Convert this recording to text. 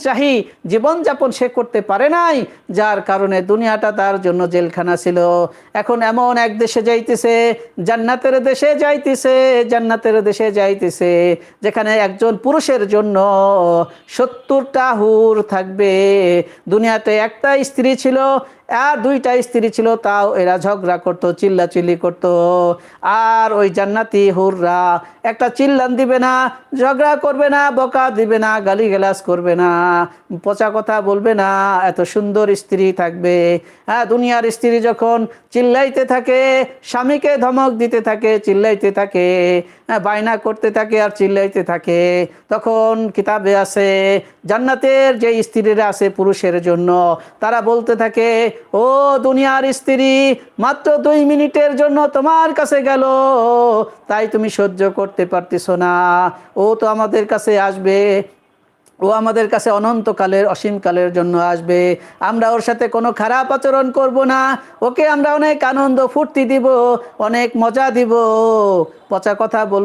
চাহি জীবনযাপন সে করতে পারে নাই, যার কারণে দুনিয়াটা তার জন্য জেলখানা ছিল। এখন এমন এক দেশে যাইতেছে, জান্নাতের দেশে যাইতেছে, জান্নাতের দেশে যাইতেছে, যেখানে একজন পুরুষের জন্য 70টা হুর থাকবে। দুনিয়াতে একটা স্ত্রী ছিল আর 2টা স্ত্রী ছিল, তাও এরা ঝগড়া করতো, চিল্লাচিল্লি করতো। আর ওই জান্নাতি হুররা একটা চিল্লান দিবে না, ঝগড়া করবে না, বকা দিবে না, গালিগালাজ করবে না, পচা কথা বলবে না, এত সুন্দর স্ত্রী থাকবে। হ্যাঁ, দুনিয়ার স্ত্রী যখন চিল্লাইতে থাকে, স্বামীকে ধমক দিতে থাকে, চিল্লাইতে থাকে, হ্যাঁ, বায়না করতে থাকে আর চিল্লাইতে থাকে, তখন কিতাবে আছে জান্নাতের যে স্ত্রীরা আছে পুরুষের জন্য, তারা বলতে থাকে, ও দুনিয়ার স্ত্রী, মাত্র 2 মিনিটের জন্য তোমার কাছে গেল, তাই তুমি সহ্য করতে পারতেছো না। ও তো আমাদের কাছে আসবে, ও আমাদের কাছে অনন্তকালের অসীমকালের জন্য আসবে, আমরা ওর সাথে কোনো খারাপ আচরণ করব না, ওকে আমরা অনেক আনন্দ ফুর্তি দিব, অনেক মজা দিব, পচা কথা বলবো